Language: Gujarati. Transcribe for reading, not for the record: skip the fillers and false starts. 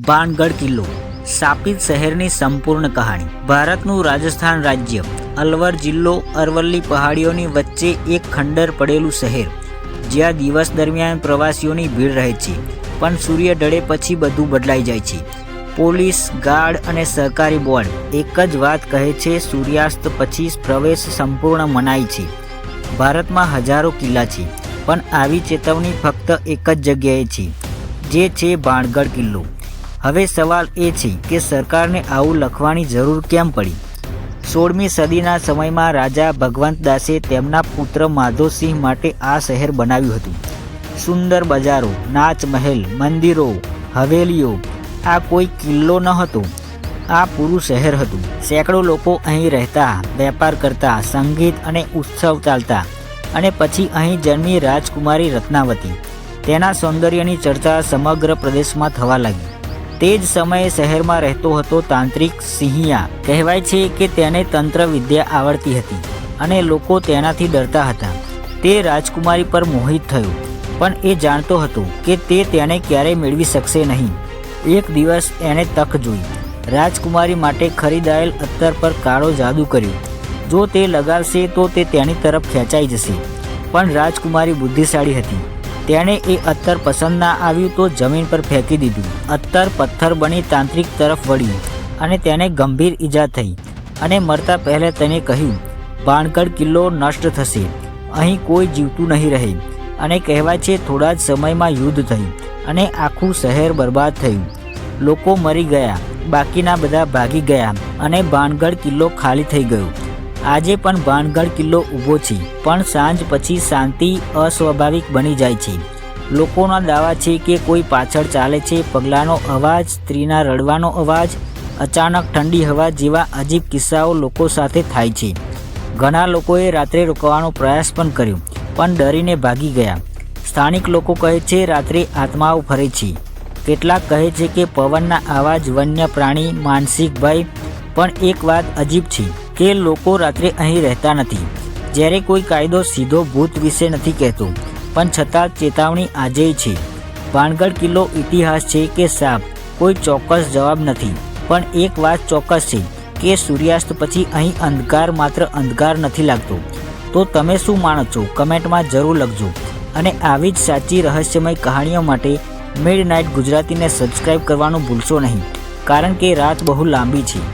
બાણગઢ કિલ્લો સાપિત શહેરની સંપૂર્ણ કહાણી। ભારતનું રાજસ્થાન રાજ્ય અલવર જિલ્લો અરવલ્લી પહાડીઓની વચ્ચે એક ખંડર પડેલું શહેર, જ્યાં દિવસ દરમિયાન પ્રવાસીઓની ભીડ રહે છે, પણ સૂર્ય ઢળે પછી બધું બદલાઈ જાય છે। પોલીસ, ગાર્ડ અને સરકારી બોર્ડ એક જ વાત કહે છે, સૂર્યાસ્ત પછી પ્રવેશ સંપૂર્ણ મનાય છે। ભારતમાં હજારો કિલ્લા છે, પણ આવી ચેતવણી ફક્ત એક જ જગ્યાએ છે, જે છે બાણગઢ કિલ્લો। હવે સવાલ એ છે કે સરકારને આવું લખવાની જરૂર કેમ પડી? 16મી સદીના સમયમાં રાજા ભગવંત દાસે તેમના પુત્ર માધોસિંહ માટે આ શહેર બનાવ્યું હતું। સુંદર બજારો, નાચ મહેલ, મંદિરો, હવેલીઓ, આ કોઈ કિલ્લો ન હતો, આ પૂરું શહેર હતું। સેંકડો લોકો અહીં રહેતા, વેપાર કરતા, સંગીત અને ઉત્સવ ચાલતા, અને પછી અહીં જન્મી રાજકુમારી રત્નાવતી। તેના સૌંદર્યની ચર્ચા સમગ્ર પ્રદેશમાં થવા લાગી। તે જ સમયે શહેરમાં રહેતો હતો તાંત્રિક સિંહિયા। કહેવાય છે કે તેને તંત્ર વિદ્યા આવડતી હતી અને લોકો તેનાથી ડરતા હતા। તે રાજકુમારી પર મોહિત થયો, પણ એ જાણતો હતો કે તે તેને ક્યારેય મેળવી શકશે નહીં। એક દિવસ એણે તક જોઈ, રાજકુમારી માટે ખરીદાયેલ અત્તર પર કાળો જાદુ કર્યો। જો તે લગાવશે તો તે તેની તરફ ખેંચાઈ જશે, પણ રાજકુમારી બુદ્ધિશાળી હતી। તેણે એ અત્તર પસંદ ના આવ્યું તો જમીન પર ફેંકી દીધું। અત્તર પથ્થર બની તાંત્રિક તરફ વળ્યું અને તેને ગંભીર ઈજા થઈ, અને મરતા પહેલાં તેને કહ્યું, બાણગઢ કિલ્લો નષ્ટ થશે, અહીં કોઈ જીવતું નહીં રહે। અને કહેવાય છે થોડા જ સમયમાં યુદ્ધ થયું અને આખું શહેર બરબાદ થયું। લોકો મરી ગયા, બાકીના બધા ભાગી ગયા અને બાણગઢ કિલ્લો ખાલી થઈ ગયો। આજે પણ બાણગઢ કિલ્લો ઊભો છે, પણ સાંજ પછી શાંતિ અસ્વાભાવિક બની જાય છે। લોકોના દાવા છે કે કોઈ પાછળ ચાલે છે, પગલાંનો અવાજ, સ્ત્રીના રડવાનો અવાજ, અચાનક ઠંડી હવા જેવા અજીબ કિસ્સાઓ લોકો સાથે થાય છે। ઘણા લોકોએ રાત્રે રોકવાનો પ્રયાસ પણ કર્યો, પણ ડરીને ભાગી ગયા। સ્થાનિક લોકો કહે છે રાત્રે આત્માઓ ફરે છે। કેટલાક કહે છે કે પવનના અવાજ, વન્ય પ્રાણી, માનસિક ભય। પણ એક વાત અજીબ છે કે લોકો રાત્રે અહીં રહેતા નથી। જ્યારે કોઈ કાયદો સીધો ભૂત વિશે નથી કહેતો, પણ છતાં ચેતવણી આજેય છે। બાણગઢ કિલ્લો ઇતિહાસ છે કે સાપ? કોઈ ચોક્કસ જવાબ નથી, પણ એક વાત ચોક્કસ છે કે સૂર્યાસ્ત પછી અહીં અંધકાર માત્ર અંધકાર નથી લાગતો। તો તમે શું માનો છો? કમેન્ટમાં જરૂર લખજો। અને આવી જ સાચી રહસ્યમય કહાણીઓ માટે મિડનાઇટ ગુજરાતીને સબસ્ક્રાઈબ કરવાનું ભૂલશો નહીં, કારણ કે રાત બહુ લાંબી છે।